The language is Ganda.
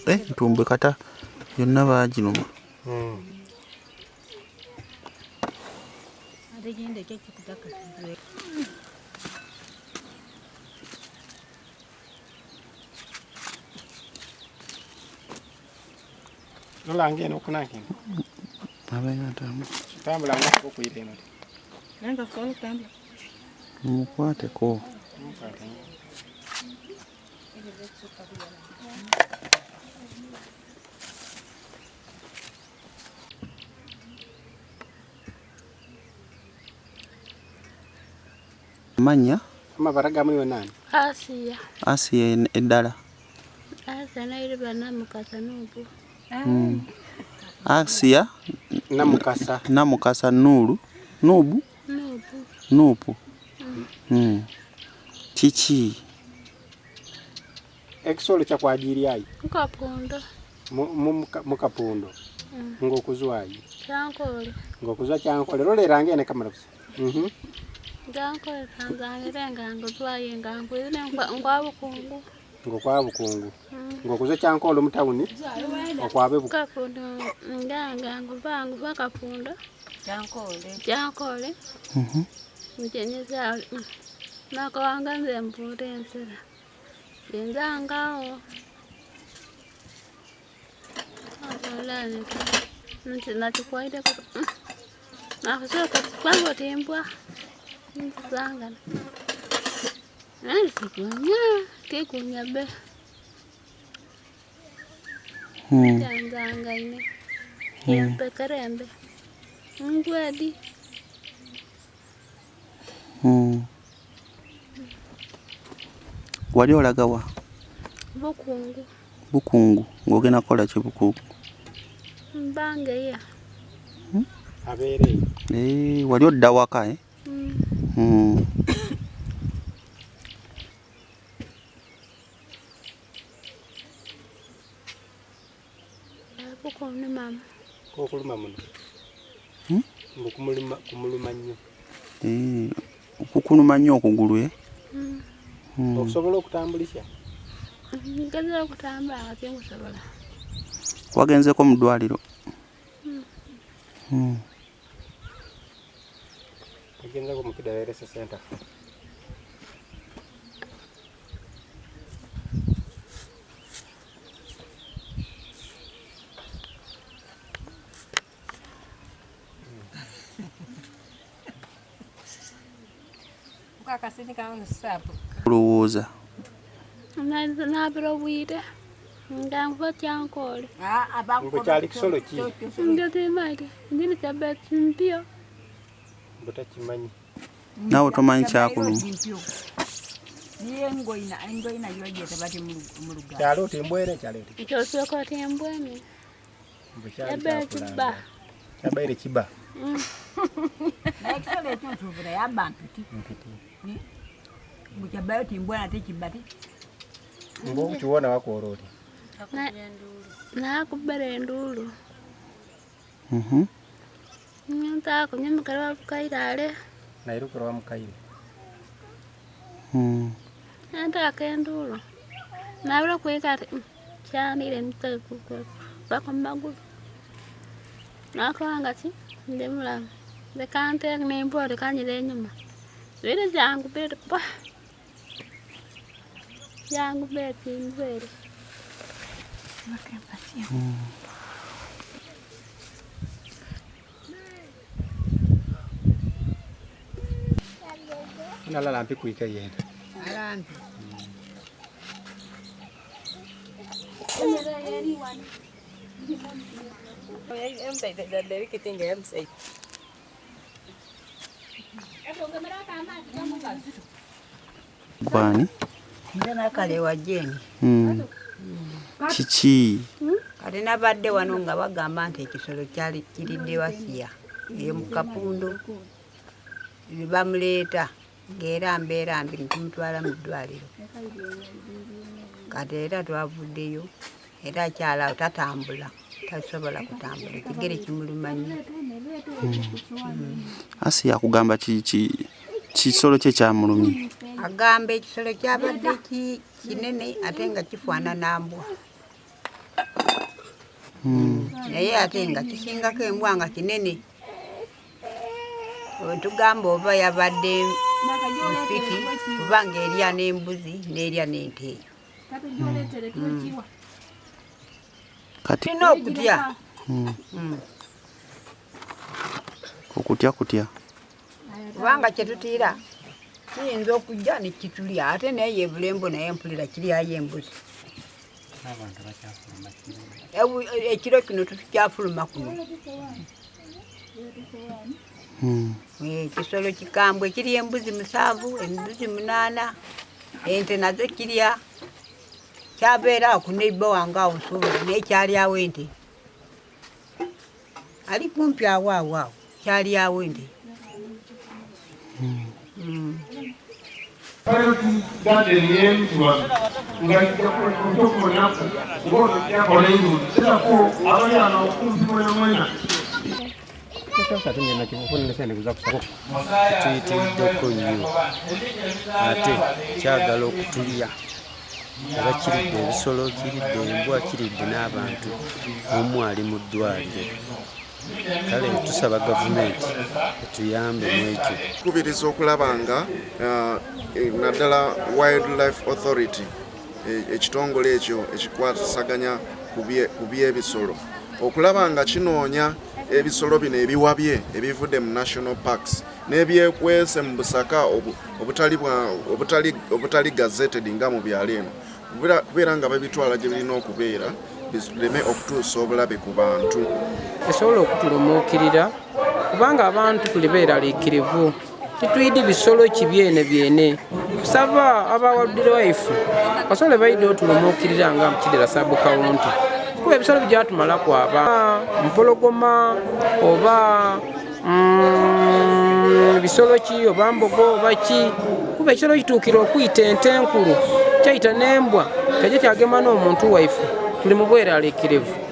Ntumbwe kata yonna baginuma. Nolange nokunake. Abenga tamu. Tambula ngako kuireno. Nanga kwa tambula. Mukwate ko. Manya Amabaraga muri nani? Asiya eddala. Asiya naire bana mukasa nubu. Asiya namukasa nuru nubu nupu. Chichi Ekisolo kya kwajiri ayi. Mukapundo. Mukapundo. Ngokuzwayi. Kyankole. Ngokuzwa kyankole rolerange ne kamera busa. Kyankole Tanzania ngango twaye ngango ine ngwabukungu. Ngokwabukungu. Ngokuzwa kyankole mutawuni. Okwabe bukapundo ngango bangu bakapundo. Kyankole. Mjenyeza nako wanganze mpure nsera. Ngangao. Abalane. Nachukwaide ko. Nakusoka kwangu tembwa. Nzangana. Sikunya kekunya be. Nzanga ine. Yempe karembe. Ngwadi. Wali olagawa? Bukungu. Ngogena kola ki bukungu? Mbange ya. Abere. Wali odda waka Bukungu mama. Kokuluma muno. Kumuluma nnyo. Okukuluma nnyo okugulu Okusobola okutambulisha? Nkaza okutambula ate ngusobola. Wagenzeko mu ddwaliro? Wagenzeko mu kidialysis center? Olowooza nabiro bwire nganva kyankole kyali kisolo ki? Njotemake ndini kyabeti mpyo butakimanyi nawe tomanyi kyakuluma engoina yogete bati muluga kyalo tembwene kyalete kyosoko tembwene kiba kyabaire kiba ekisolo ekyontubula yabba mpiti mukyabayo timbwana tekibati ngokukiwona wakoroti nakubere ndulu Ntako nyamukara wabukairale nairukira wamukaire Ntako endulu nabura kweka kyanire mutako bako magulu nakwanga ki ndemula bekante nembore kanyire nyuma Vile jangu bere pa jangu beti mbere Makempati Nalala mpi kuika yenda alambi Bani? Ndana kale wajeni. Chichi. Kale nabadde wano nga bagamba nti ekisolo kyali kiridde wasiya. Ye mukapundo. Bamuleta ngera mbeera mbi ntumutwala mu ddwaliro. Kati era twavuddeyo era kyala tatambula. Tasobola kutambula. Kigere kimuluma nnyo. Asiya kugamba kisolo kye kyamulumye. Agamba ekisolo kyabadde kinene ate nga kifaanana mbwa. naye ate nga kisingako embwa nga kinene. Tugamba oba yabadde mpiti kubanga erya n'embuzi n'erya n'ente. Kati Tulina okutya. kutya Kubanga kye tutiira kiyinza okujja ne kitulya ate naye yebulembo naye mpulira kiryayo embuzi. Ekiro kino tukyafuluma kuno. Ekisolo kikambwe kirya embuzi 7, embuzi 8, ente nazo kirya. Kyabeera ku neighbor wange awo Nsulu naye kyalyawo ente. Ali kumpi awo kyalyawo ente. Tuyitiddeko nnyo ate kyagala okutulya. Aba kiridde ebisolo, kiridde embwa, kiridde n'abantu. Omu ali mu ddwaliro. Kale tusaba gavumenti etuyambe mu ekyo. Kubiriza okulaba nga naddala Wildlife Authority ekitongole ekyo ekikwasaganya ku by'ebisolo okulaba nga kinoonya ebisolo bino ebiwabye ebivudde mu national parks n'ebyekwese mu busaka obutali gazetted nga mu byalo eno kubeera nga babitwala gye birina okubeera bireme okutuusa obulabe ku bantu. Esobola okutulumuukirira kubanga abantu tuli beeraliikirivu tituyidi bisolo kibyene byene. Tusaba aba wildlife basobole bayide otulumuukirira nga mukidira sabu kawunti kuba ebisolo byatumala kwaba mpologoma oba bisolo ki oba mbogo oba ki kuba ekisolo kituukira okuyita ente enkulu kyayita n'embwa kyajja kyagema n'omuntu waife tuli mu bweraliikirivu.